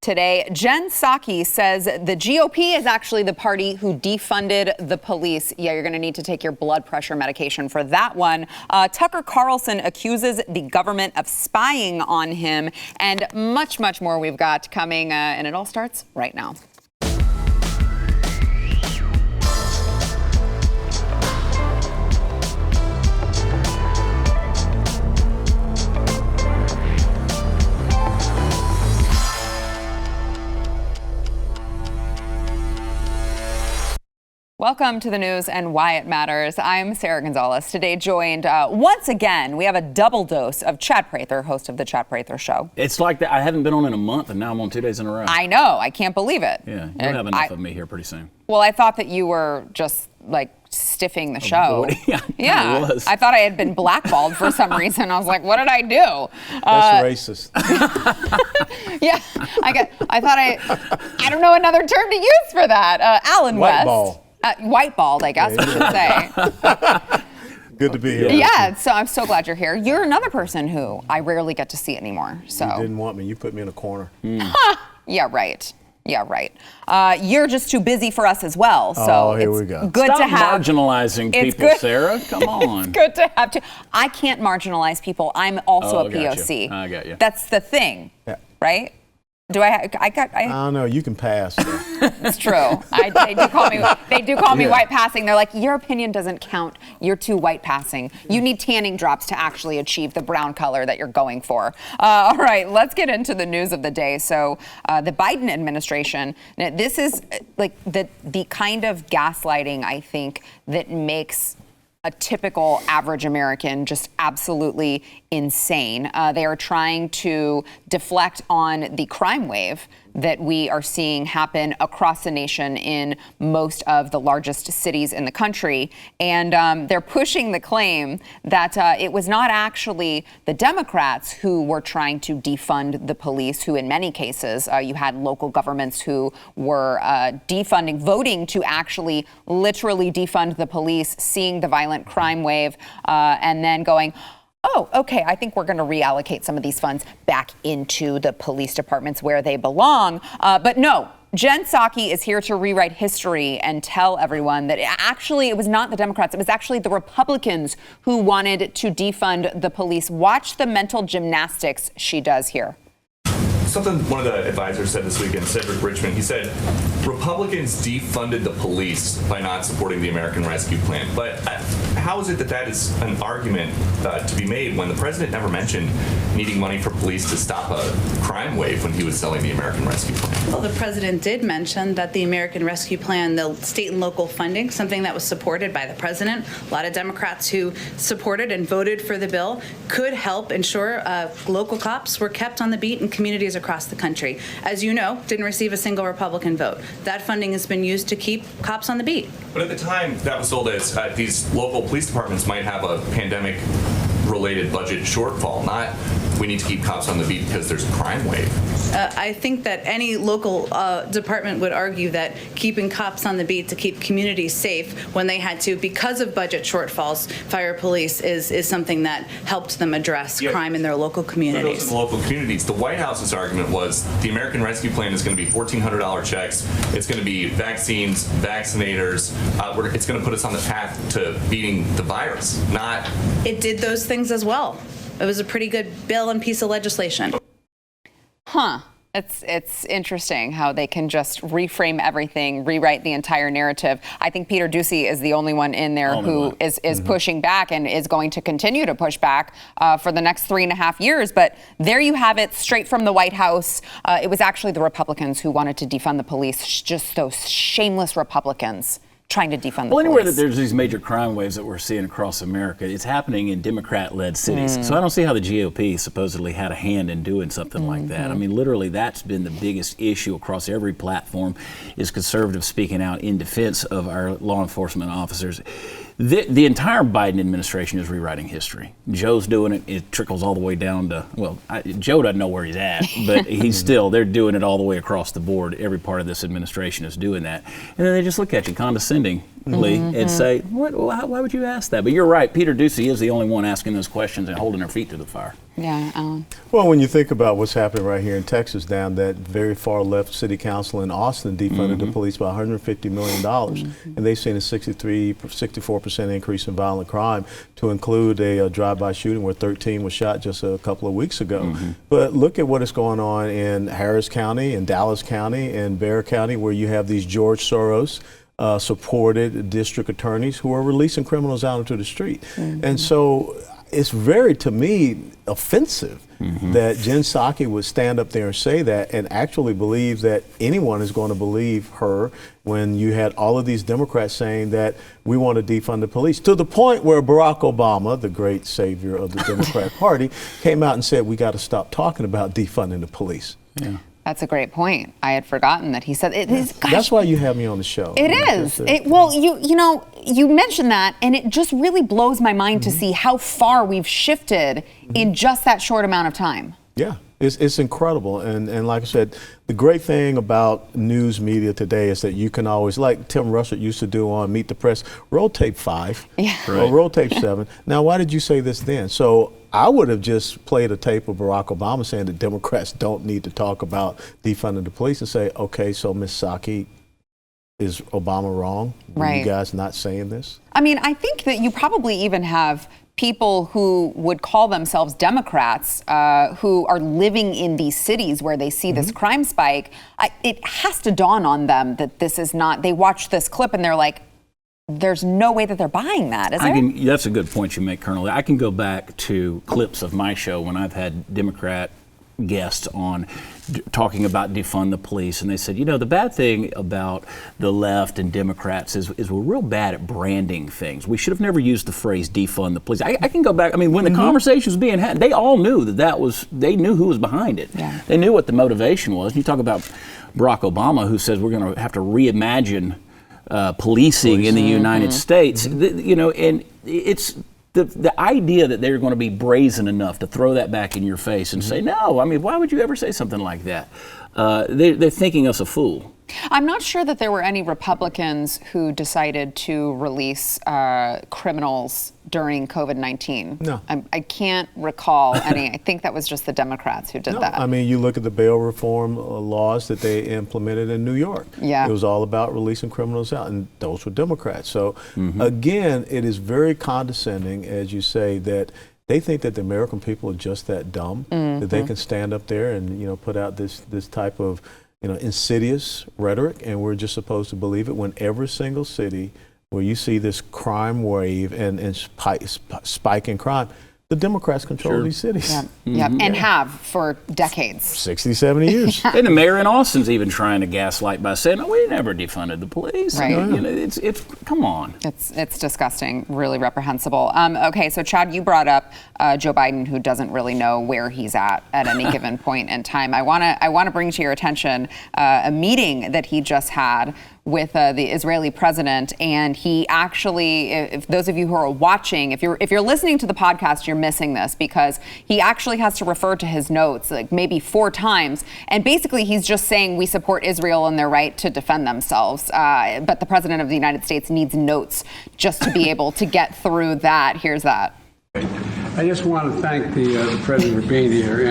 today. Jen Psaki says the GOP is actually the party who defunded the police. Yeah, you're going to need to take your blood pressure medication for that one. Tucker Carlson accuses the government of spying on him, and much, much more we've got coming, and it all starts right now. Welcome to the news and why it matters. I'm Sarah Gonzalez. Today joined once again, we have a double dose of Chad Prather, host of the Chad Prather Show. It's like that. I haven't been on in a month and now I'm on 2 days in a row. I know. I can't believe it. Yeah, you'll have enough of me here pretty soon. Well, I thought that you were just like stiffing the show. Yeah, was. I thought I had been blackballed for some reason. I was like, what did I do? That's racist. Yeah, I don't know another term to use for that. Alan West. Whiteball. Whiteballed, I guess we should say. Good to be here. Yeah, so I'm so glad you're here. You're another person who I rarely get to see anymore. So You didn't want me. You put me in a corner. Yeah, right. Yeah, right. You're just too busy for us as well. So here it's we go. good Stop to have marginalizing people, Sarah. Come on. It's good to have. I can't marginalize people. I'm also a POC. I got you. That's the thing, right? Do I don't know. You can pass. It's true. They do call me white passing. They're like, your opinion doesn't count. You're too white passing. You need tanning drops to actually achieve the brown color that you're going for. All right, let's get into the news of the day. So the Biden administration, this is like the kind of gaslighting, I think, that makes a typical average American just absolutely insane. They are trying to deflect on the crime wave that we are seeing happen across the nation in most of the largest cities in the country. And they're pushing the claim that it was not actually the Democrats who were trying to defund the police, who in many cases you had local governments who were defunding, voting to actually literally defund the police, seeing the violent crime wave, and then going, oh, okay, I think we're going to reallocate some of these funds back into the police departments where they belong. But no, Jen Psaki is here to rewrite history and tell everyone that actually it was not the Democrats. It was actually the Republicans who wanted to defund the police. Watch the mental gymnastics she does here. Something one of the advisors said this weekend, Cedric Richmond, he said, Republicans defunded the police by not supporting the American Rescue Plan. But how is it that that is an argument to be made when the president never mentioned needing money for police to stop a crime wave when he was selling the American Rescue Plan? Well, the president did mention that the American Rescue Plan, the state and local funding, something that was supported by the president, a lot of Democrats who supported and voted for the bill, could help ensure local cops were kept on the beat in communities across the country. As you know, didn't receive a single Republican vote. That funding has been used to keep cops on the beat. But at the time, that was sold as these local police departments might have a pandemic-related budget shortfall, not we need to keep cops on the beat because there's a crime wave. I think that any local department would argue that keeping cops on the beat to keep communities safe when they had to, because of budget shortfalls, fire police is something that helped them address crime in their local communities. For those in the local communities, the White House's argument was the American Rescue Plan is going to be $1,400 checks. It's going to be vaccines, vaccinators. It's going to put us on the path to beating the virus. Not. It did those things as well. It was a pretty good bill and piece of legislation. Huh. It's interesting how they can just reframe everything, rewrite the entire narrative. I think Peter Doocy is the only one in there who is pushing back and is going to continue to push back for the next 3.5 years. But there you have it, straight from the White House. It was actually the Republicans who wanted to defund the police, just those shameless Republicans trying to defund the police. Anywhere that there's these major crime waves that we're seeing across America, it's happening in Democrat-led cities. So I don't see how the GOP supposedly had a hand in doing something like that. I mean, literally, that's been the biggest issue across every platform, is conservatives speaking out in defense of our law enforcement officers. The entire Biden administration is rewriting history. Joe's doing it. It trickles all the way down to, well, Joe doesn't know where he's at, but they're doing it all the way across the board. Every part of this administration is doing that. And then they just look at you condescending and say, why would you ask that? But you're right, Peter Doocy is the only one asking those questions and holding their feet to the fire. Yeah. Well, when you think about what's happening right here in Texas, down that very far left city council in Austin defunded the police by $150 million. And they've seen a 64% increase in violent crime, to include a drive-by shooting where 13 was shot just a couple of weeks ago. But look at what is going on in Harris County, in Dallas County, and Bexar County, where you have these George Soros supported district attorneys who are releasing criminals out into the street. And so it's very, to me, offensive that Jen Psaki would stand up there and say that, and actually believe that anyone is going to believe her, when you had all of these Democrats saying that we want to defund the police, to the point where Barack Obama, the great savior of the Democrat Party, came out and said we got to stop talking about defunding the police. Yeah. That's a great point. I had forgotten that he said it. That's why you have me on the show. It is. Well, you mentioned that, and it just really blows my mind to see how far we've shifted in just that short amount of time. Yeah, it's incredible. And like I said, the great thing about news media today is that you can always, like Tim Russert used to do on Meet the Press, roll tape 5 or roll tape 7. Now, why did you say this then? So I would have just played a tape of Barack Obama saying that Democrats don't need to talk about defunding the police, and say, okay, so Ms. Psaki, is Obama wrong? Were you guys not saying this? I mean, I think that you probably even have people who would call themselves Democrats who are living in these cities where they see this crime spike. It has to dawn on them that this is not, they watch this clip and they're like, there's no way that they're buying that, is there? That's a good point you make, Colonel. I can go back to clips of my show when I've had Democrat guests on talking about defund the police, and they said, the bad thing about the left and Democrats is we're real bad at branding things. We should have never used the phrase defund the police. I can go back. I mean, when the conversation was being had, they all knew they knew who was behind it. Yeah. They knew what the motivation was. You talk about Barack Obama, who says we're going to have to reimagine policing in the United States, and it's the idea that they're going to be brazen enough to throw that back in your face and say, no, I mean, why would you ever say something like that? They're thinking us a fool. I'm not sure that there were any Republicans who decided to release criminals during COVID-19. No. I can't recall any. I think that was just the Democrats who did that. I mean, you look at the bail reform laws that they implemented in New York. Yeah. It was all about releasing criminals out, and those were Democrats. So, again, it is very condescending, as you say, that they think that the American people are just that dumb, that they can stand up there and, put out this type of, insidious rhetoric, and we're just supposed to believe it, when every single city where you see this crime wave and spike in crime, the Democrats control these cities. And have for decades. 60, 70 years. And the mayor in Austin's even trying to gaslight by saying, "No, we never defunded the police." Right. It's come on. It's disgusting, really reprehensible. Okay, so Chad, you brought up Joe Biden, who doesn't really know where he's at any given point in time. I want to bring to your attention a meeting that he just had with the Israeli president, and he actually, if those of you who are watching, if you're listening to the podcast, you're missing this, because he actually has to refer to his notes like maybe 4 times, and basically he's just saying we support Israel and their right to defend themselves, but the president of the United States needs notes just to be able to get through that. Here's that. I just want to thank the president for being here,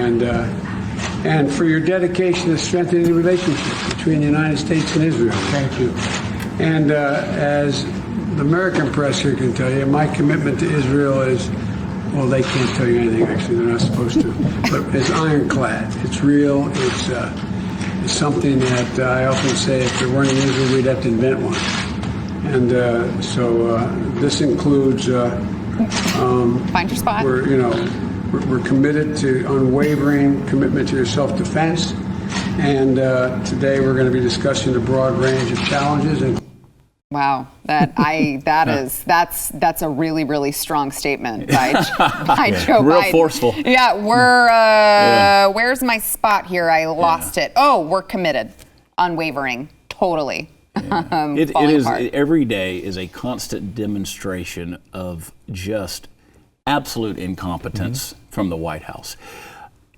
and for your dedication to strengthening the relationship between the United States and Israel. Thank you. And as the American press here can tell you, my commitment to Israel is, well, they can't tell you anything, actually, they're not supposed to, but it's ironclad. It's real. It's something that I often say, if there weren't an Israel, we'd have to invent one. And so this includes find your spot. We're committed to unwavering commitment to your self-defense, and today we're going to be discussing a broad range of challenges. Wow, that's a really, really strong statement by Joe Biden. Real forceful. Yeah, where's my spot here? I lost it. Oh, we're committed, unwavering, totally. Yeah. It is every day is a constant demonstration of just absolute incompetence from the White House.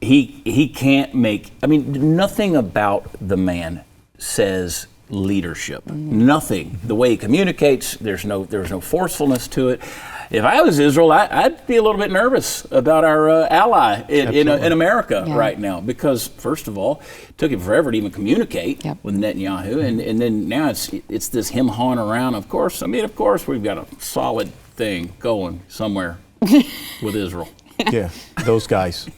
He can't make, nothing about the man says leadership. Nothing. The way he communicates, there's no forcefulness to it. If I was Israel, I'd be a little bit nervous about our ally in America right now, because first of all, it took him forever to even communicate with Netanyahu, and then now it's this him hawing around. Of course, we've got a solid thing going somewhere with Israel. Yeah, those guys.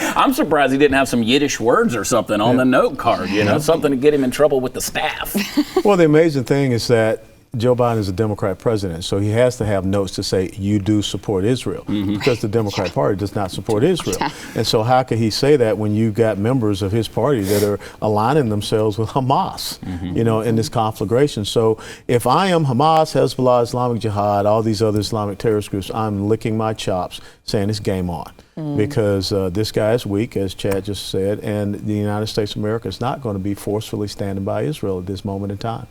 I'm surprised he didn't have some Yiddish words or something on the note card, something to get him in trouble with the staff. Well, the amazing thing is that Joe Biden is a Democrat president, so he has to have notes to say, you do support Israel, because the Democrat Party does not support Israel. And so how could he say that when you've got members of his party that are aligning themselves with Hamas, in this conflagration? So if I am Hamas, Hezbollah, Islamic Jihad, all these other Islamic terrorist groups, I'm licking my chops saying it's game on. Because this guy is weak, as Chad just said, and the United States of America is not going to be forcefully standing by Israel at this moment in time.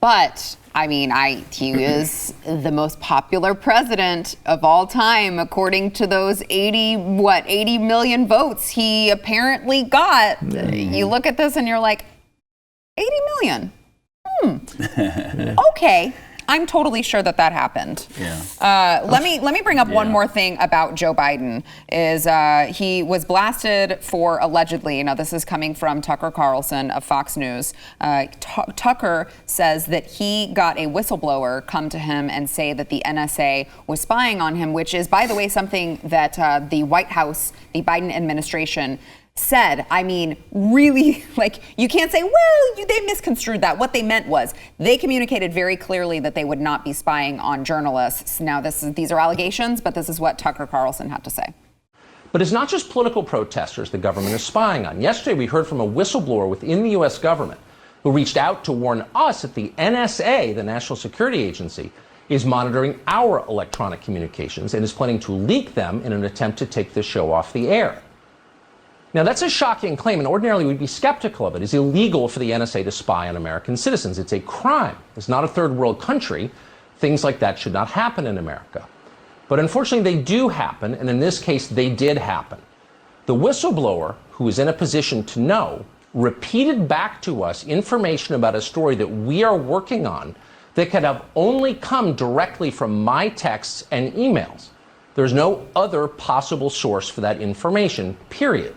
But he is the most popular president of all time, according to those 80 million votes he apparently got. You look at this and you're like, 80 million? Okay. I'm totally sure that happened. Let me bring up one more thing about Joe Biden. Is he was blasted for allegedly, now this is coming from Tucker Carlson of Fox News. Tucker says that he got a whistleblower come to him and say that the NSA was spying on him, which is, by the way, something that the White House, the Biden administration, said. Really, you can't say, they misconstrued that. What they meant was they communicated very clearly that they would not be spying on journalists. Now, these are allegations, but this is what Tucker Carlson had to say. But it's not just political protesters the government is spying on. Yesterday, we heard from a whistleblower within the U.S. government who reached out to warn us that the NSA, the National Security Agency, is monitoring our electronic communications and is planning to leak them in an attempt to take the show off the air. Now, that's a shocking claim, and ordinarily we'd be skeptical of it. It's illegal for the NSA to spy on American citizens. It's a crime. It's not a third world country. Things like that should not happen in America. But unfortunately, they do happen, and in this case, they did happen. The whistleblower, who is in a position to know, repeated back to us information about a story that we are working on that could have only come directly from my texts and emails. There's no other possible source for that information, period.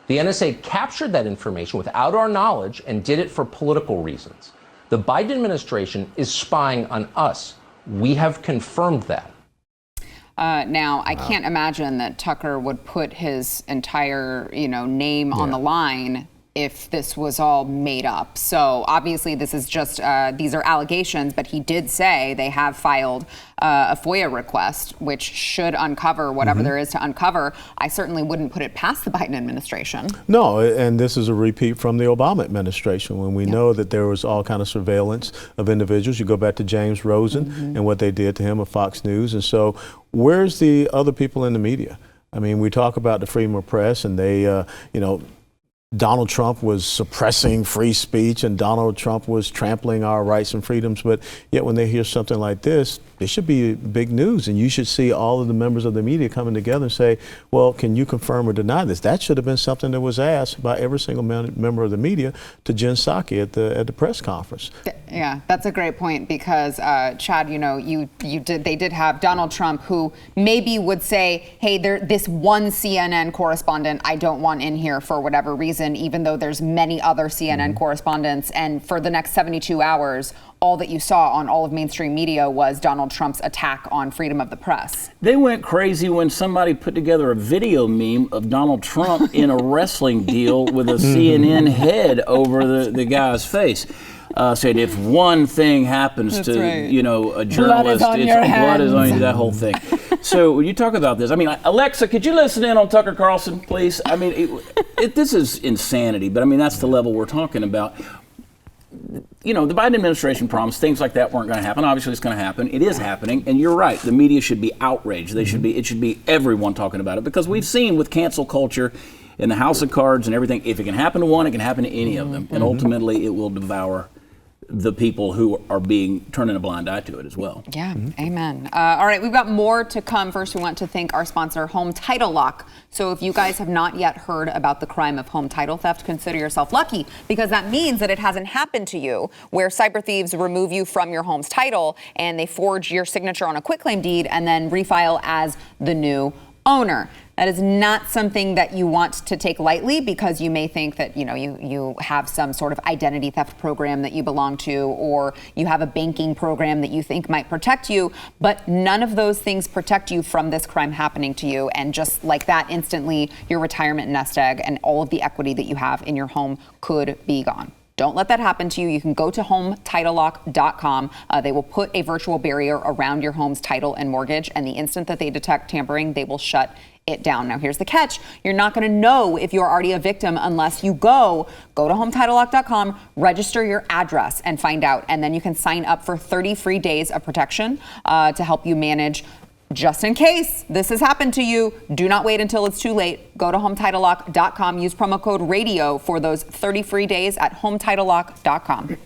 The NSA captured that information without our knowledge and did it for political reasons. The Biden administration is spying on us. We have confirmed that. Now, I can't imagine that Tucker would put his entire, name on the line if this was all made up. So obviously this is just, these are allegations, but he did say they have filed a FOIA request, which should uncover whatever there is to uncover. I certainly wouldn't put it past the Biden administration. No, and this is a repeat from the Obama administration when we know that there was all kind of surveillance of individuals. You go back to James Rosen and what they did to him of Fox News. And so where's the other people in the media? We talk about the freedom of press, and they, Donald Trump was suppressing free speech and Donald Trump was trampling our rights and freedoms. But yet when they hear something like this, it should be big news. And you should see all of the members of the media coming together and say, well, can you confirm or deny this? That should have been something that was asked by every single member of the media to Jen Psaki at the press conference. Yeah, that's a great point because, Chad, they did have Donald Trump, who maybe would say, hey, this one CNN correspondent I don't want in here for whatever reason, even though there's many other CNN correspondents. And for the next 72 hours, all that you saw on all of mainstream media was Donald Trump's attack on freedom of the press. They went crazy when somebody put together a video meme of Donald Trump in a wrestling deal with a CNN head over the guy's face. Said if one thing happens to a journalist, blood is on you, that whole thing. So when you talk about this, Alexa, could you listen in on Tucker Carlson, please? This is insanity, but that's the level we're talking about. The Biden administration promised things like that weren't going to happen. Obviously, it's going to happen. It is happening, and you're right. The media should be outraged. It should be everyone talking about it, because we've seen with cancel culture in the House of Cards and everything, if it can happen to one, it can happen to any of them, and ultimately it will devour the people who are turning a blind eye to it as well. Yeah, amen. All right, we've got more to come. First, we want to thank our sponsor, Home Title Lock. So if you guys have not yet heard about the crime of home title theft, consider yourself lucky, because that means that it hasn't happened to you, where cyber thieves remove you from your home's title and they forge your signature on a quitclaim deed and then refile as the new owner. That is not something that you want to take lightly, because you may think that, you have some sort of identity theft program that you belong to, or you have a banking program that you think might protect you, but none of those things protect you from this crime happening to you. And just like that, instantly, your retirement nest egg and all of the equity that you have in your home could be gone. Don't let that happen to you. You can go to HomeTitleLock.com. They will put a virtual barrier around your home's title and mortgage, and the instant that they detect tampering, they will shut it down. Now, here's the catch. You're not going to know if you're already a victim unless you go to HomeTitleLock.com, register your address, and find out. And then you can sign up for 30 free days of protection to help you manage. Just in case this has happened to you, do not wait until it's too late. Go to HomeTitleLock.com. Use promo code RADIO for those 30 free days at HomeTitleLock.com.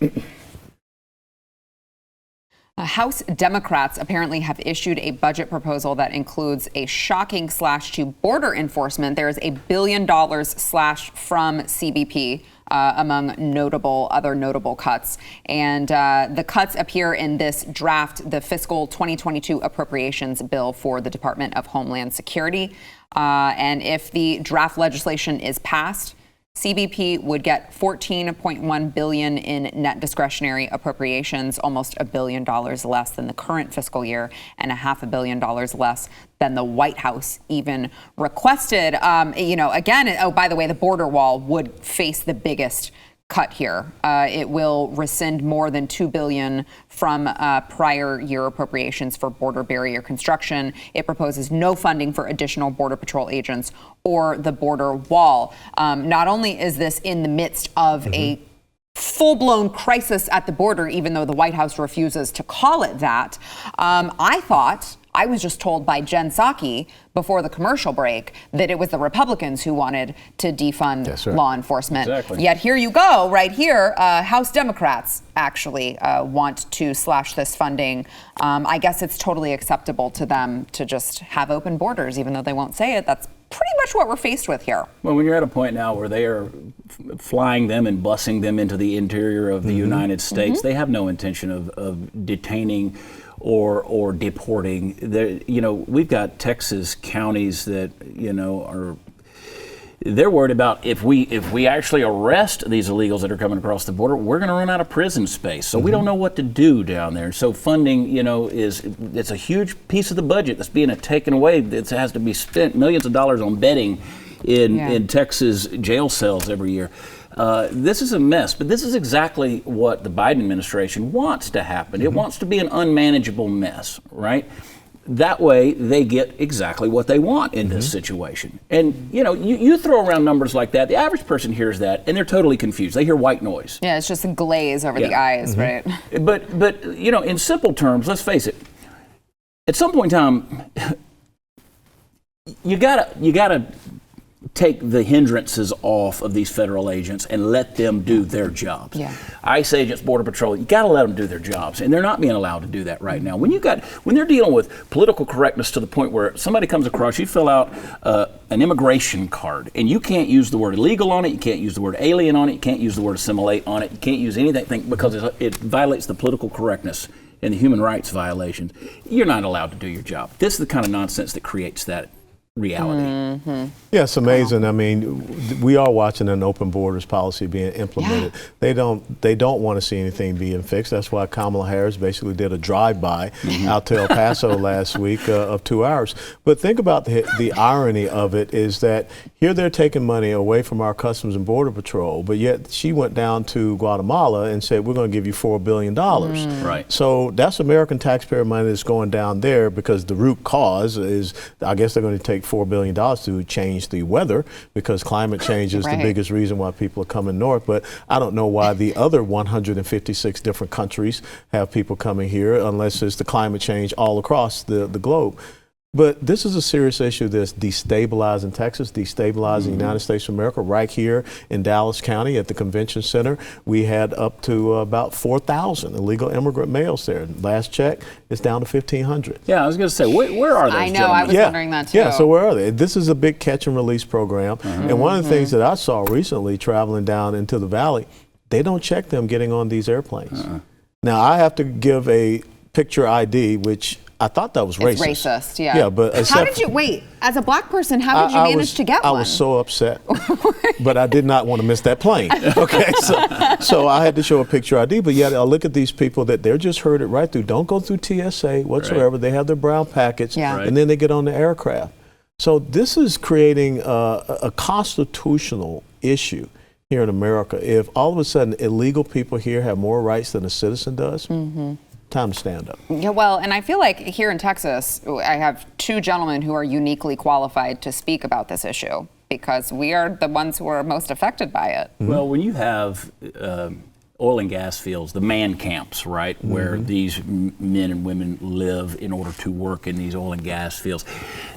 House Democrats apparently have issued a budget proposal that includes a shocking slash to border enforcement. There is $1 billion slash from CBP. Among other notable cuts. And the cuts appear in this draft, the fiscal 2022 appropriations bill for the Department of Homeland Security. And if the draft legislation is passed, CBP would get $14.1 billion in net discretionary appropriations, almost $1 billion less than the current fiscal year, and $500 million less than the White House even requested. Again, oh, by the way, the border wall would face the biggest cut here. It will rescind more than $2 billion from prior year appropriations for border barrier construction. It proposes no funding for additional Border Patrol agents or the border wall. Not only is this in the midst of a full-blown crisis at the border, even though the White House refuses to call it that, I was just told by Jen Psaki before the commercial break that it was the Republicans who wanted to defund law enforcement. Exactly. Yet here you go, right here, House Democrats actually want to slash this funding. I guess it's totally acceptable to them to just have open borders, even though they won't say it. That's pretty much what we're faced with here. Well, when you're at a point now where they are flying them and busing them into the interior of the United States, they have no intention of detaining or deporting. We've got Texas counties that they're worried about if we actually arrest these illegals that are coming across the border, we're going to run out of prison space. So we don't know what to do down there. So funding, it's a huge piece of the budget that's being taken away. It has to be spent millions of dollars on bedding in Texas jail cells every year. This is a mess, but this is exactly what the Biden administration wants to happen. It wants to be an unmanageable mess, right? That way, they get exactly what they want in this situation. And, you throw around numbers like that, the average person hears that, and they're totally confused. They hear white noise. Yeah, it's just a glaze over the eyes, right? But in simple terms, let's face it, at some point in time, you gotta take the hindrances off of these federal agents and let them do their jobs. Yeah. ICE agents, Border Patrol, you got to let them do their jobs, and they're not being allowed to do that right now. When they're dealing with political correctness to the point where somebody comes across, you fill out an immigration card, and you can't use the word illegal on it, you can't use the word alien on it, you can't use the word assimilate on it, you can't use anything because it violates the political correctness and the human rights violations. You're not allowed to do your job. This is the kind of nonsense that creates that reality. Yeah, it's amazing. I mean, we are watching an open borders policy being implemented. They don't want to see anything being fixed. That's why Kamala Harris basically did a drive-by out to El Paso last week of 2 hours. But think about the irony of it is that here they're taking money away from our Customs and Border Patrol, but yet she went down to Guatemala and said, we're going to give you $4 billion. Right. So that's American taxpayer money that's going down there because the root cause is, I guess they're going to take $4 billion to change the weather because climate change is the biggest reason why people are coming north. But I don't know why the other 156 different countries have people coming here unless it's the climate change all across the globe. But this is a serious issue that's destabilizing Texas, destabilizing the United States of America. Right here in Dallas County at the convention center, we had up to about 4,000 illegal immigrant males there. Last check, it's down to 1,500. Yeah, I was going to say, where are those I know, gentlemen? I was wondering that too. Yeah, so where are they? This is a big catch and release program. And one of the things that I saw recently traveling down into the valley, they don't check them getting on these airplanes. Now, I have to give a picture ID, which I thought that was It's racist. racist, yeah. Yeah, but how did you, wait, as a black person, how did you manage to get I one? was so upset, but I did not want to miss that plane. Okay, so I had to show a picture ID, but yet I look at these people that they're just herded right through, don't go through TSA whatsoever. Right. They have their brown packets, Yeah. and then they get on the aircraft. So this is creating a constitutional issue here in America. If all of a sudden illegal people here have more rights than a citizen does, time to stand up. Yeah, well, and I feel like here in Texas, I have two gentlemen who are uniquely qualified to speak about this issue because we are the ones who are most affected by it. Well, when you have oil and gas fields, the man camps, right, where these men and women live in order to work in these oil and gas fields,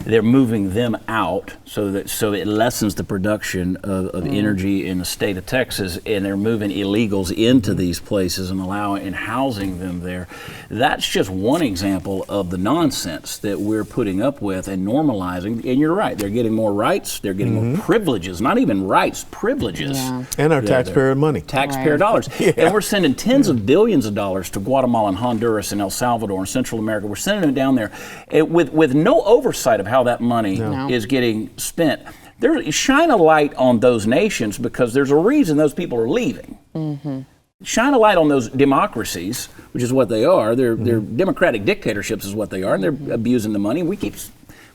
they're moving them out so it lessens the production of energy in the state of Texas, and they're moving illegals into these places and allowing and housing them there. That's just one example of the nonsense that we're putting up with and normalizing. And you're right, they're getting more rights, they're getting more privileges, not even rights, privileges. Yeah. And our taxpayer money. Taxpayer Right. dollars. And we're sending tens of billions of dollars to Guatemala and Honduras and El Salvador and Central America. We're sending it down there with no oversight of how that money is getting spent. Shine a light on those nations because there's a reason those people are leaving. Shine a light on those democracies, which is what they are. They're democratic dictatorships is what they are, and they're abusing the money. We keep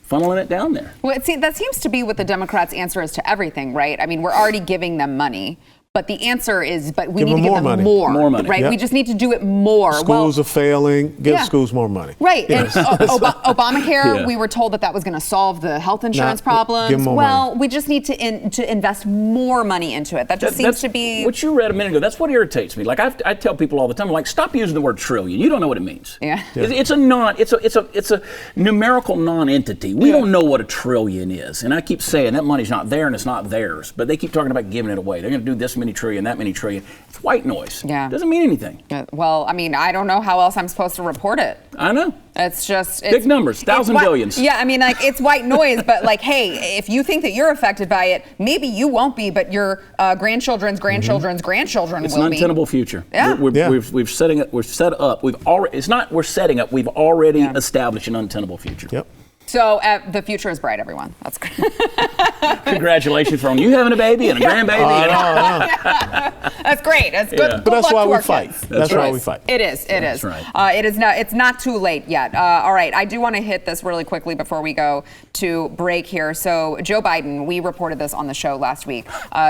funneling it down there. Well, that seems to be what the Democrats' answer is to everything, right? I mean, we're already giving them money. But the answer is, we need to give them money. More money. right? Yep. We just need to do it more. Schools are failing. Give schools more money. Right. And Obamacare, Yeah. we were told that was going to solve the health insurance Give 'em problems. more Well, money. we just need to invest more money into it. That just seems to be what you read a minute ago. That's what irritates me. Like I tell people all the time, like, stop using the word trillion. You don't know what it means. Yeah. It's a numerical non-entity. We don't know what a trillion is, and I keep saying that money's not there and it's not theirs. But they keep talking about giving it away. They're going to do this many trillion, that many trillion. It's white noise. Yeah. Doesn't mean anything. well, I mean, I don't know how else I'm supposed to report it. I know. It's just Big numbers, thousand billions. Yeah, I mean, like, it's white noise, but like, hey, if you think that you're affected by it, maybe you won't be, but your grandchildren's grandchildren's grandchildren It's will an be. untenable future. Yeah. We've set up. We've already established an untenable future. Yep. So the future is bright, everyone. That's great. Congratulations on you having a baby and a grandbaby. That's great. That's good. Yeah. Good But that's luck why to we our fight. kids. That's why we fight. It is. It That's is. right. It is not. It's not too late yet. All right. I do want to hit this really quickly before we go to break here. So Joe Biden, we reported this on the show last week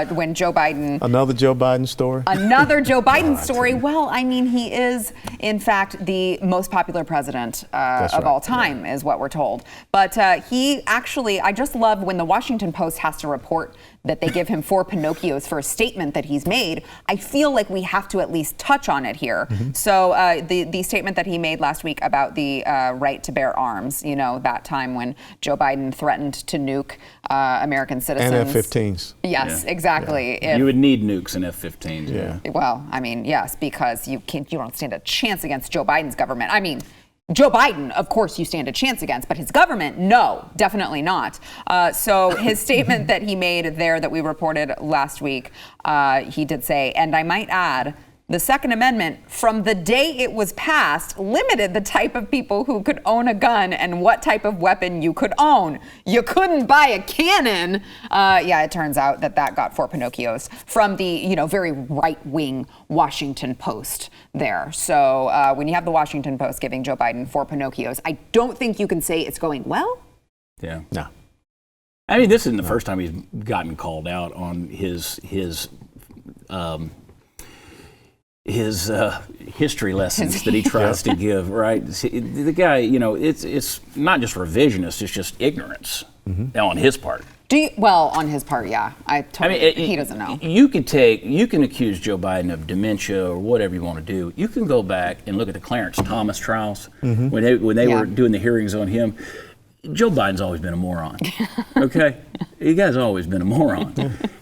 when Joe Biden. Another Joe Biden story. Another Joe Biden story. Well, I mean, he is, in fact, the most popular president of all time, is what we're told. But he actually, I just love when the Washington Post has to report that they give him 4 Pinocchios for a statement that he's made. I feel like we have to at least touch on it here. So the statement that he made last week about the right to bear arms, you know, that time when Joe Biden threatened to nuke American citizens. And F-15s. Yes, exactly. Yeah. You would need nukes and F-15s. Yeah. Well, I mean, yes, because you don't stand a chance against Joe Biden's government. I mean, Joe Biden, of course, you stand a chance against, but his government, no, definitely not. So his statement that he made there that we reported last week, he did say, and I might add, the Second Amendment, from the day it was passed, limited the type of people who could own a gun and what type of weapon you could own. You couldn't buy a cannon. Yeah, it turns out that got 4 Pinocchios from the, very right-wing Washington Post there. So when you have the Washington Post giving Joe Biden 4 Pinocchios, I don't think you can say it's going well. Yeah. No. I mean, this isn't the first time he's gotten called out on his history lessons that he tries to give, right? The guy, it's not just revisionist, it's just ignorance on his part. On his part, yeah. He doesn't know. You can accuse Joe Biden of dementia or whatever you want to do. You can go back and look at the Clarence Thomas trials when they were doing the hearings on him. Joe Biden's always been a moron. Okay? You guys always been a moron.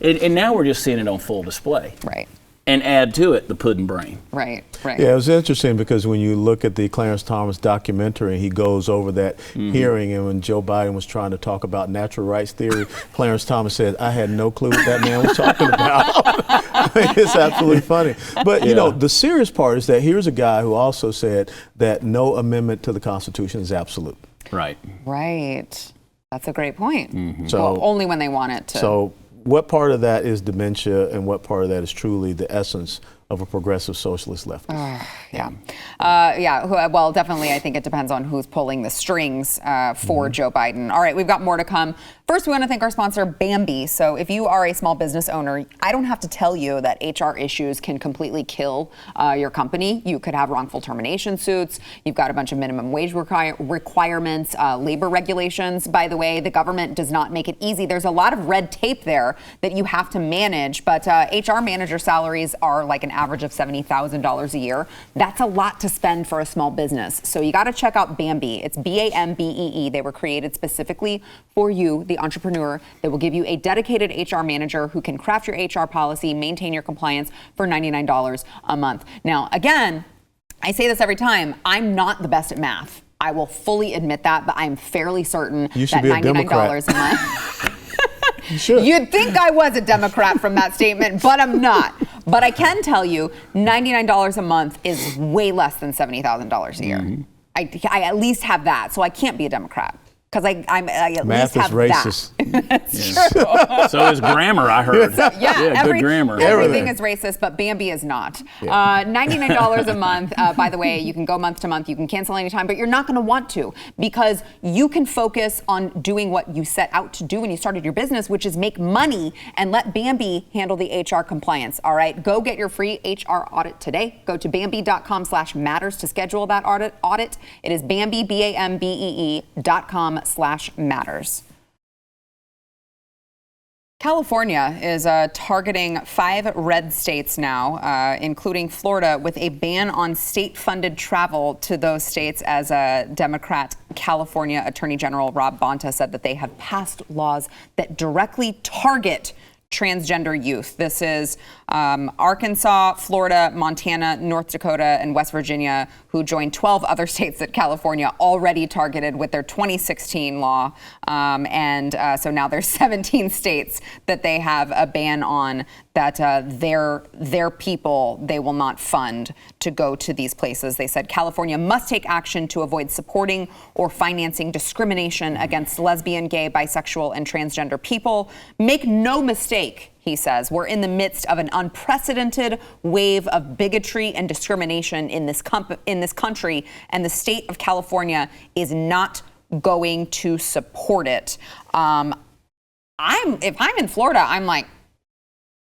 And now we're just seeing it on full display. Right. And add to it the pudding brain. Right. Yeah, it was interesting because when you look at the Clarence Thomas documentary, he goes over that hearing, and when Joe Biden was trying to talk about natural rights theory, Clarence Thomas said, I had no clue what that man was talking about. It's absolutely funny. But, you know, the serious part is that here's a guy who also said that no amendment to the Constitution is absolute. Right. Right. That's a great point. So well, only when they want it to. So what part of that is dementia and what part of that is truly the essence of a progressive socialist leftist? Well, definitely, I think it depends on who's pulling the strings for Joe Biden. All right, we've got more to come. First, we want to thank our sponsor, Bambi. So if you are a small business owner, I don't have to tell you that HR issues can completely kill your company. You could have wrongful termination suits. You've got a bunch of minimum wage requirements, labor regulations. By the way, the government does not make it easy. There's a lot of red tape there that you have to manage, but HR manager salaries are like an average of $70,000 a year. That's a lot to spend for a small business. So you got to check out Bambi. It's Bambee. They were created specifically for you, the entrepreneur. They will give you a dedicated HR manager who can craft your HR policy, maintain your compliance for $99 a month. Now, again, I say this every time, I'm not the best at math. I will fully admit that, but I'm fairly certain that $99 a month. You'd think I was a Democrat from that statement, but I'm not. But I can tell you, $99 a month is way less than $70,000 a year. I at least have that, so I can't be a Democrat. Because I at least have racist. That. That's true. So is grammar, I heard. Good grammar. Everything is racist, but Bambi is not. $99 a month. By the way, you can go month to month. You can cancel anytime, but you're not going to want to because you can focus on doing what you set out to do when you started your business, which is make money and let Bambi handle the HR compliance. All right, go get your free HR audit today. Go to Bambi.com/matters to schedule that audit. It is Bambi, BAMBEE.com/matters. California is targeting 5 red states now, including Florida, with a ban on state-funded travel to those states as Democrat California Attorney General Rob Bonta said that they have passed laws that directly target transgender youth. This is Arkansas, Florida, Montana, North Dakota, and West Virginia, who joined 12 other states that California already targeted with their 2016 law. So now there's 17 states that they have a ban on that their people, they will not fund to go to these places. They said California must take action to avoid supporting or financing discrimination against lesbian, gay, bisexual, and transgender people. Make no mistake, he says, we're in the midst of an unprecedented wave of bigotry and discrimination in this country, and the state of California is not going to support it. If I'm in Florida, I'm like,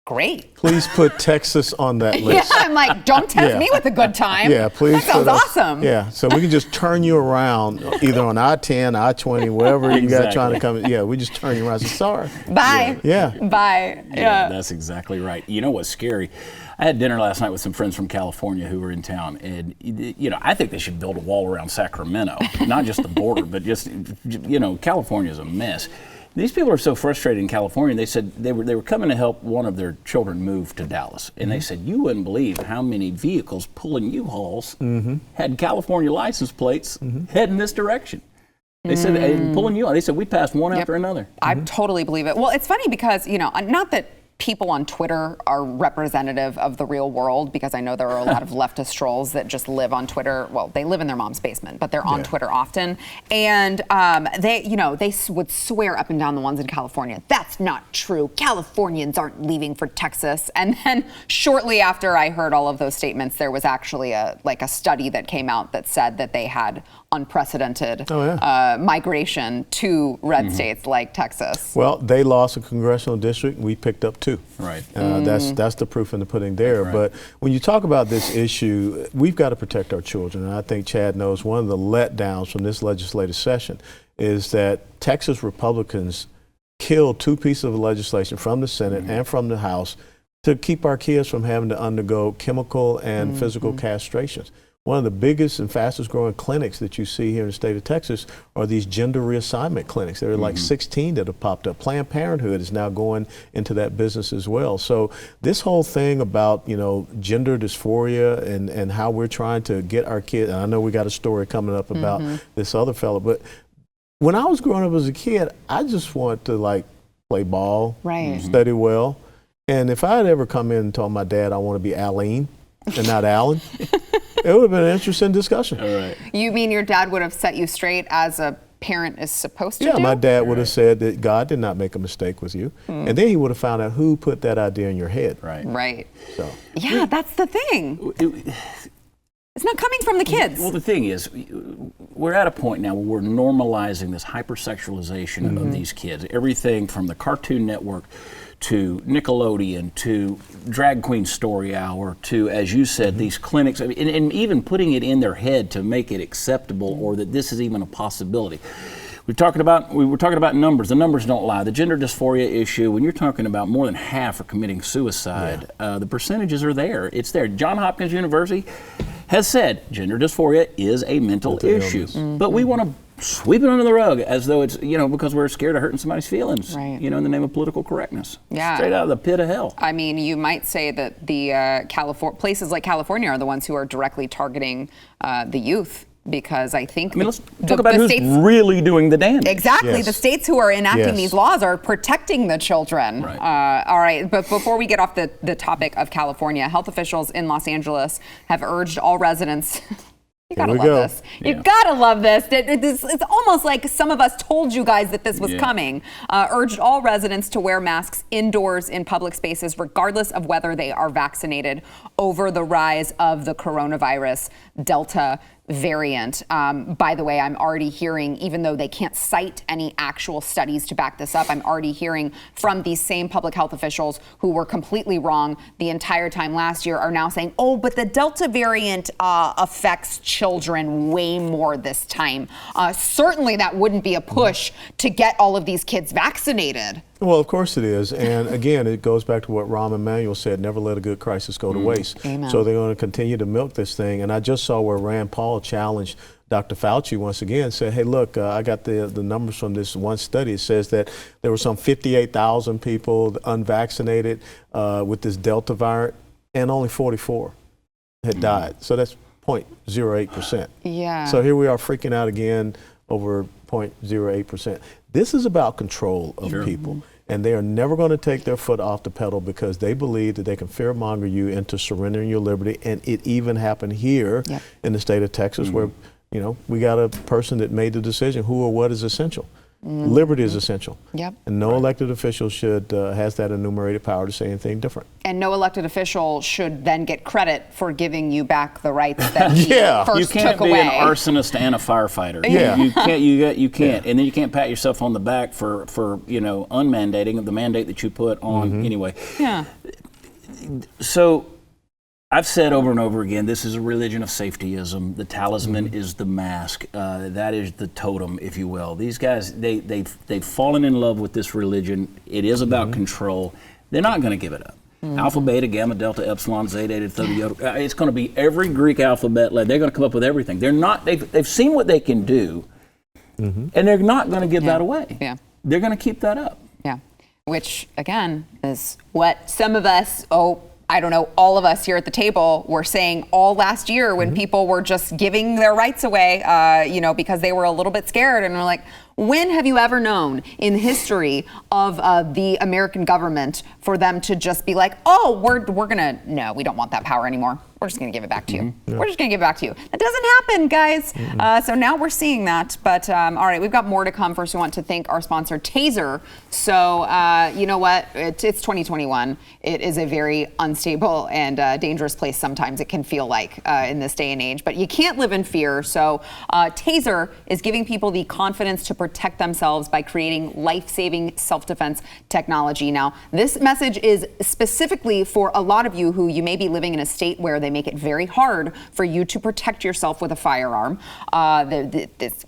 great. Please put Texas on that list. I'm like, don't tempt me with a good time. Yeah, please. That sounds awesome. Yeah, so we can just turn you around either on I-10, I-20, wherever you got trying to come. Yeah, we just turn you around. So sorry. Bye. Yeah. Bye. Yeah, that's exactly right. You know what's scary? I had dinner last night with some friends from California who were in town, and I think they should build a wall around Sacramento, not just the border, but just California's a mess. These people are so frustrated in California. They said they were coming to help one of their children move to Dallas, and they said you wouldn't believe how many vehicles pulling U-Hauls had California license plates heading this direction. They said pulling U-Hauls. They said we passed one after another. I totally believe it. Well, it's funny because not that people on Twitter are representative of the real world, because I know there are a lot of leftist trolls that just live on Twitter. Well, they live in their mom's basement, but they're on Twitter often. And they would swear up and down the ones in California. That's not true. Californians aren't leaving for Texas. And then shortly after I heard all of those statements, there was actually a study that came out that said that they had unprecedented migration to red states like Texas. Well, they lost a congressional district. We picked up 2. Right. That's the proof in the pudding there. Right. But when you talk about this issue, we've got to protect our children. And I think Chad knows one of the letdowns from this legislative session is that Texas Republicans killed 2 pieces of legislation from the Senate and from the House to keep our kids from having to undergo chemical and physical castrations. one of the biggest and fastest growing clinics that you see here in the state of Texas are these gender reassignment clinics. There are like 16 that have popped up. Planned Parenthood is now going into that business as well. So this whole thing about, gender dysphoria and how we're trying to get our kids, and I know we got a story coming up about this other fella, but when I was growing up as a kid, I just wanted to play ball, study well. And if I had ever come in and told my dad I want to be Aline and not Alan, it would have been an interesting discussion. All right. You mean your dad would have set you straight as a parent is supposed to do? Yeah, my dad would have said that God did not make a mistake with you. And then he would have found out who put that idea in your head. Right. So. Yeah, that's the thing. It's not coming from the kids. Well, the thing is, we're at a point now where we're normalizing this hypersexualization of these kids. Everything from the Cartoon Network to Nickelodeon to Drag Queen Story Hour to, as you said, these clinics, and even putting it in their head to make it acceptable or that this is even a possibility. We were talking about numbers. The numbers don't lie. The gender dysphoria issue, when you're talking about more than half are committing suicide, the percentages are there. It's there. Johns Hopkins University has said gender dysphoria is a mental issue. But we want to sweep it under the rug as though it's, because we're scared of hurting somebody's feelings, in the name of political correctness. Yeah. Straight out of the pit of hell. I mean, you might say that the places like California are the ones who are directly targeting the youth. Because I think let's talk about who's really doing the damage. Exactly. Yes. The states who are enacting Yes. these laws are protecting the children. Right. All right. But before we get off the topic of California, health officials in Los Angeles have urged all residents. You gotta love this. You gotta love this. It's almost like some of us told you guys that this was coming. Urged all residents to wear masks indoors in public spaces, regardless of whether they are vaccinated, over the rise of the coronavirus Delta variant. By the way, I'm already hearing, even though they can't cite any actual studies to back this up, I'm already hearing from these same public health officials who were completely wrong the entire time last year are now saying, oh, but the Delta variant affects children way more this time. Certainly that wouldn't be a push to get all of these kids vaccinated. Well, of course it is. And again, it goes back to what Rahm Emanuel said, never let a good crisis go to waste. Amen. So they're going to continue to milk this thing. And I just saw where Rand Paul challenged Dr. Fauci once again, said, hey, look, I got the numbers from this one study. It says that there were some 58,000 people unvaccinated with this Delta variant, and only 44 had died. So that's 0.08%. Yeah. So here we are freaking out again over 0.08%. This is about control of people. And they are never going to take their foot off the pedal because they believe that they can fearmonger you into surrendering your liberty. And it even happened here in the state of Texas where, we got a person that made the decision who or what is essential. Liberty is essential. Yep. And no elected official has that enumerated power to say anything different. And no elected official should then get credit for giving you back the rights that he first You can't took be away. an arsonist and a firefighter. Yeah. You can't. And then you can't pat yourself on the back for unmandating the mandate that you put on anyway. Yeah. So I've said over and over again, this is a religion of safetyism. The talisman is the mask. That is the totem, if you will. These guys, they've fallen in love with this religion. It is about control. They're not going to give it up. Alpha, beta, gamma, delta, epsilon, zeta, eta, theta, iota. It's going to be every Greek alphabet. They're going to come up with everything. They're not. They've seen what they can do, and they're not going to give that away. Yeah. They're going to keep that up. Yeah. Which, again, is what some of us, I don't know, all of us here at the table were saying all last year when people were just giving their rights away, because they were a little bit scared. And we're like, when have you ever known in the history of the American government for them to just be like, no, we don't want that power anymore. We're just going to give it back to you. We're just going to give it back to you. That doesn't happen, guys. So now we're seeing that. But all right, we've got more to come. First, we want to thank our sponsor, Taser. So you know what? It's 2021. It is a very unstable and dangerous place sometimes, it can feel like in this day and age. But you can't live in fear. So Taser is giving people the confidence to protect themselves by creating life-saving self-defense technology. Now, this message is specifically for a lot of you who you may be living in a state where they make it very hard for you to protect yourself with a firearm.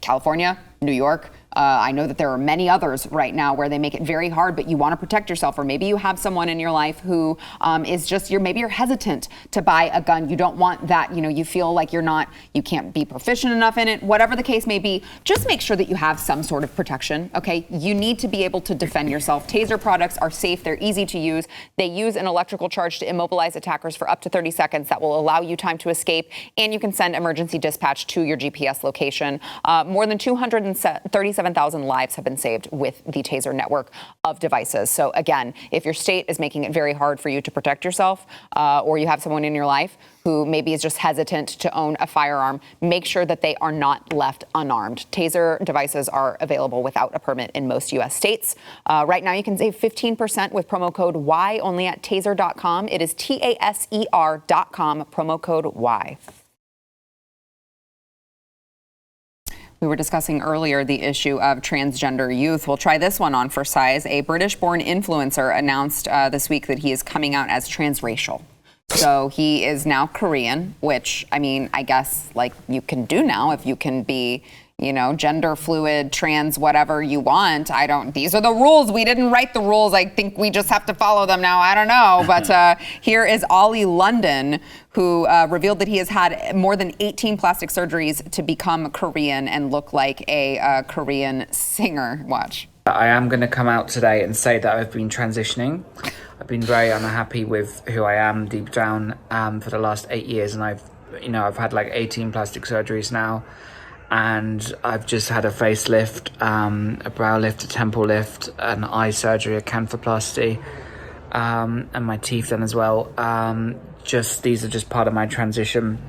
California, New York, I know that there are many others right now where they make it very hard, but you want to protect yourself, or maybe you have someone in your life who is just, maybe you're hesitant to buy a gun. You don't want that, you feel like you can't be proficient enough in it, whatever the case may be. Just make sure that you have some sort of protection, okay? You need to be able to defend yourself. Taser products are safe. They're easy to use. They use an electrical charge to immobilize attackers for up to 30 seconds. That will allow you time to escape, and you can send emergency dispatch to your GPS location. More than 237,000 lives have been saved with the Taser network of devices. So again, if your state is making it very hard for you to protect yourself, or you have someone in your life who maybe is just hesitant to own a firearm, make sure that they are not left unarmed. Taser devices are available without a permit in most U.S. states. Right now, you can save 15% with promo code Y only at taser.com. It is TASER.com, promo code Y. We were discussing earlier the issue of transgender youth. We'll try this one on for size. A British-born influencer announced this week that he is coming out as transracial. So he is now Korean, which, I guess, you can do now if you can be, gender fluid, trans, whatever you want. These are the rules. We didn't write the rules. I think we just have to follow them now. I don't know. But here is Ollie London, who revealed that he has had more than 18 plastic surgeries to become Korean and look like a Korean singer. Watch. I am going to come out today and say that I've been transitioning. I've been very unhappy with who I am deep down for the last 8 years, and I've had like 18 plastic surgeries now, and I've just had a facelift, a brow lift, a temple lift, an eye surgery, a canthoplasty, and my teeth done as well. These are just part of my transition.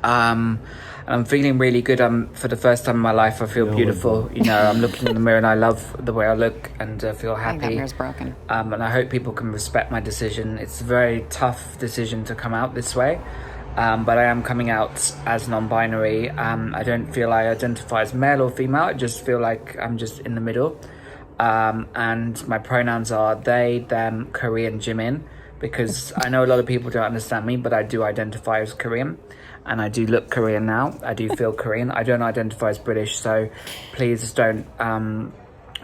And I'm feeling really good. For the first time in my life, I feel beautiful. I'm looking in the mirror and I love the way I look and feel happy. I think that mirror's broken. And I hope people can respect my decision. It's a very tough decision to come out this way. But I am coming out as non-binary. I don't feel I identify as male or female. I just feel like I'm just in the middle. And my pronouns are they, them, Korean, Jimin. Because I know a lot of people don't understand me, but I do identify as Korean. And I do look Korean now. I do feel Korean. I don't identify as British, so please don't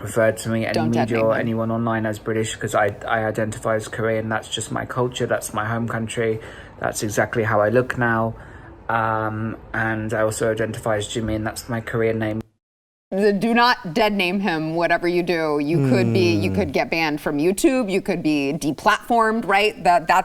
refer to me, any media or anyone online, as British, because I identify as Korean. That's just my culture. That's my home country. That's exactly how I look now. And I also identify as Jimin. That's my Korean name. Do not dead name him, whatever you do. You could get banned from YouTube. You could be deplatformed, right?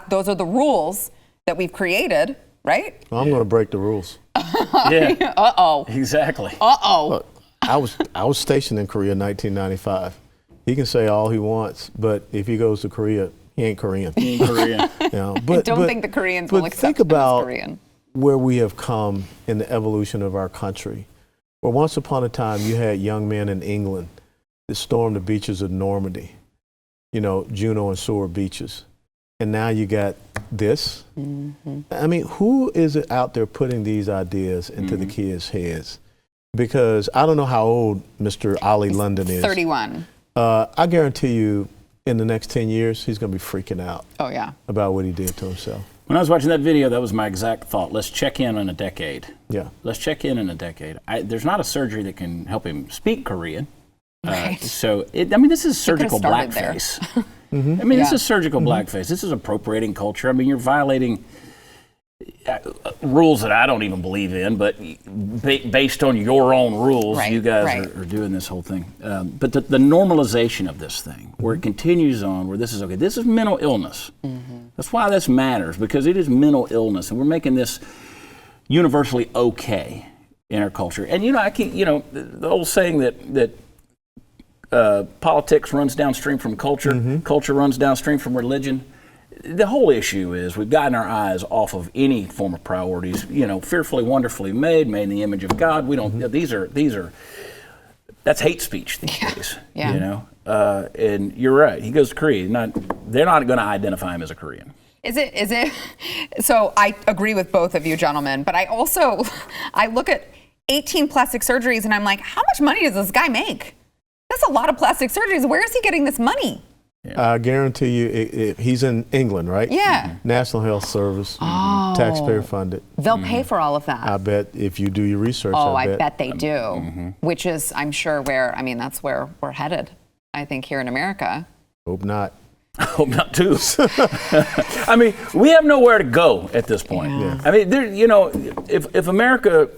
Those are the rules that we've created. Right? Well, I'm going to break the rules. Yeah. Uh-oh. Exactly. Uh-oh. Look, I was stationed in Korea in 1995. He can say all he wants, but if he goes to Korea, he ain't Korean. He ain't Korean. I don't think the Koreans will accept him as Korean. Where we have come in the evolution of our country. Where once upon a time you had young men in England that stormed the beaches of Normandy, Juno and Seward beaches. And now you got this. Mm-hmm. Who is it out there putting these ideas into the kids' heads? Because I don't know how old Mr. Ollie London is. 31. I guarantee you in the next 10 years, he's going to be freaking out. Oh, yeah. About what he did to himself. When I was watching that video, that was my exact thought. Let's check in a decade. Yeah. Let's check in a decade. There's not a surgery that can help him speak Korean. Right. This is surgical blackface. Mm-hmm. This is surgical blackface. This is appropriating culture. You're violating rules that I don't even believe in, but based on your own rules, you guys are doing this whole thing. But the normalization of this thing, where it continues on, where this is okay. This is mental illness. Mm-hmm. That's why this matters, because it is mental illness, and we're making this universally okay in our culture. And the old saying that politics runs downstream from culture, culture runs downstream from religion. The whole issue is we've gotten our eyes off of any form of priorities. Fearfully, wonderfully made in the image of God. We don't. These are. That's hate speech these days. Yeah. And you're right. He goes to Korea. They're not going to identify him as a Korean. Is it? So I agree with both of you gentlemen, but I look at 18 plastic surgeries and I'm like, how much money does this guy make? That's a lot of plastic surgeries. Where is he getting this money? I guarantee you, he's in England, right? Yeah. National Health Service, Oh. taxpayer funded. They'll pay for all of that. I bet if you do your research. Oh, I bet they do. Which is, I'm sure, that's where we're headed, I think, here in America. Hope not. I hope not too. I mean, we have nowhere to go at this point. Yeah. I mean, if America,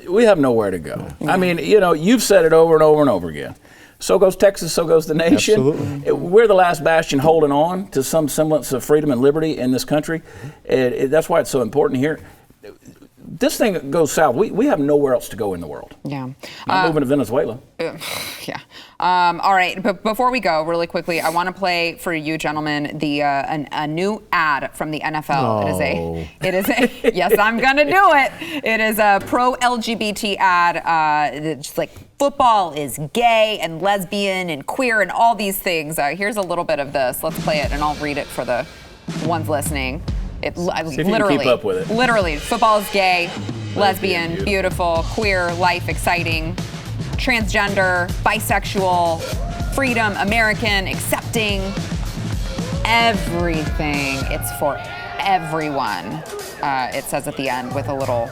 we have nowhere to go. Yeah. I mean, you've said it over and over and over again. So goes Texas, so goes the nation. Absolutely. We're the last bastion holding on to some semblance of freedom and liberty in this country. That's why it's so important here. This thing goes south. We have nowhere else to go in the world. Yeah. I'm moving to Venezuela. Yeah. All right. But before we go, really quickly, I want to play for you, gentlemen, a new ad from the NFL. Oh. It is a. Yes, I'm gonna do it. It is a pro-LGBT ad. It's like football is gay and lesbian and queer and all these things. Here's a little bit of this. Let's play it, and I'll read it for the ones listening. See if you can keep up with it. Literally, football is gay, lesbian, beautiful, queer, life, exciting, transgender, bisexual, freedom, American, accepting, everything. It's for everyone. It says at the end with a little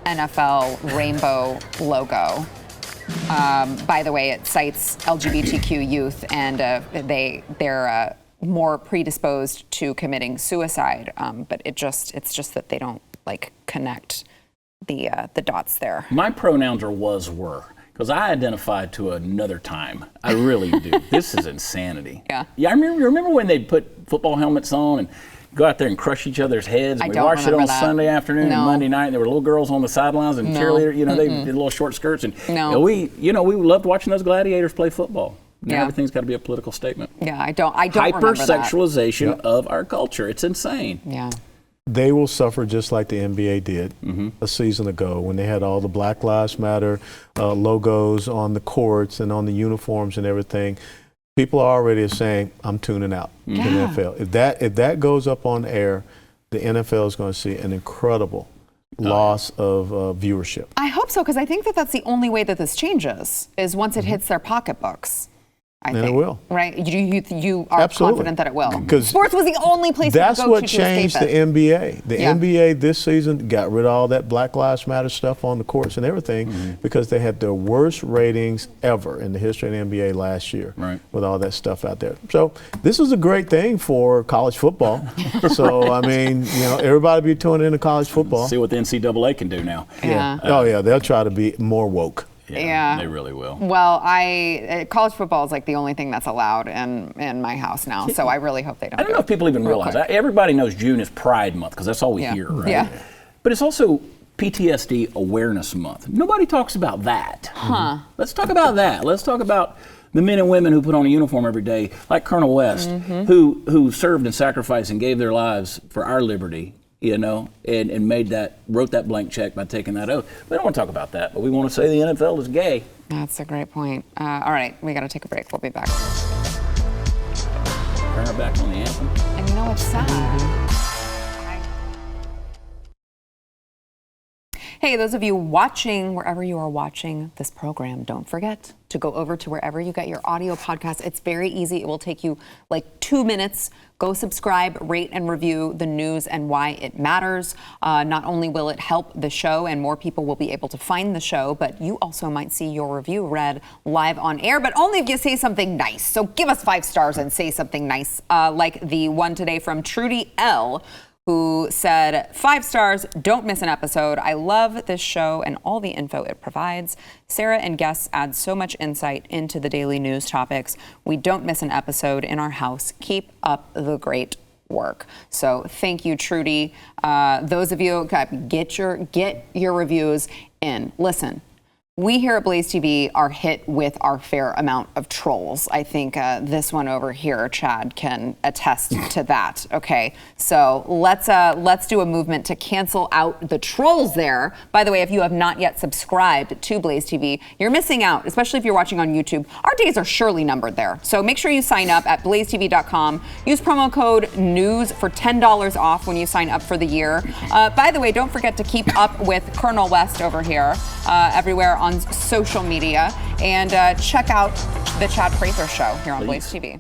NFL rainbow logo. By the way, it cites LGBTQ youth, and they're more predisposed to committing suicide, but it's just that they don't connect the dots there. My pronouns are were, because I identify to another time. I really do. This is insanity. Yeah. Yeah. I remember when they'd put football helmets on and go out there and crush each other's heads. I We don't watched it on remember that. Sunday afternoon and Monday night. And there were little girls on the sidelines and cheerleaders. They did little short skirts, and we loved watching those gladiators play football. Now everything's got to be a political statement. Yeah, I don't remember that. Hypersexualization of our culture. It's insane. Yeah. They will suffer just like the NBA did a season ago when they had all the Black Lives Matter logos on the courts and on the uniforms and everything. People are already saying, I'm tuning out to the NFL. If that goes up on air, the NFL is going to see an incredible loss of viewership. I hope so, because I think that's the only way that this changes, is once it hits their pocketbooks. I think. It will. Right? You are Absolutely. confident that it will. 'Cause sports was the only place that's to go what to changed escape the it. NBA. The NBA this season got rid of all that Black Lives Matter stuff on the courts and everything because they had their worst ratings ever in the history of the NBA last year with all that stuff out there. So this is a great thing for college football. So, I mean, everybody be tuning into college football. See what the NCAA can do now. Yeah. They'll try to be more woke. Yeah, they really will. Well, college football is the only thing that's allowed in my house now, so I really hope they don't. I don't know if people even realize that. Everybody knows June is Pride Month because that's all we hear, right? Yeah. But it's also PTSD Awareness Month. Nobody talks about that. Let's talk about that. Let's talk about the men and women who put on a uniform every day, like Colonel West, who served and sacrificed and gave their lives for our liberty. And wrote that blank check by taking that oath. We don't want to talk about that, but we want to say the NFL is gay. That's a great point. All right, we got to take a break. We'll be back. Turn her back on the anthem. And it's sad. Hey, those of you watching, wherever you are watching this program, don't forget to go over to wherever you get your audio podcast. It's very easy. It will take you 2 minutes. Go subscribe, rate, and review the news and why it matters. Not only will it help the show and more people will be able to find the show, but you also might see your review read live on air, but only if you say something nice. So give us 5 stars and say something nice, like the one today from Trudy L., who said, 5 stars, don't miss an episode. I love this show and all the info it provides. Sarah and guests add so much insight into the daily news topics. We don't miss an episode in our house. Keep up the great work. So thank you, Trudy. Those of you, get your reviews in. Listen. We here at Blaze TV are hit with our fair amount of trolls. I think this one over here, Chad, can attest to that. Okay, so let's do a movement to cancel out the trolls there. By the way, if you have not yet subscribed to Blaze TV, you're missing out, especially if you're watching on YouTube. Our days are surely numbered there. So make sure you sign up at blazetv.com. Use promo code NEWS for $10 off when you sign up for the year. By the way, don't forget to keep up with Colonel West over here, everywhere on social media, and check out the Chad Prather Show here on Blaze TV.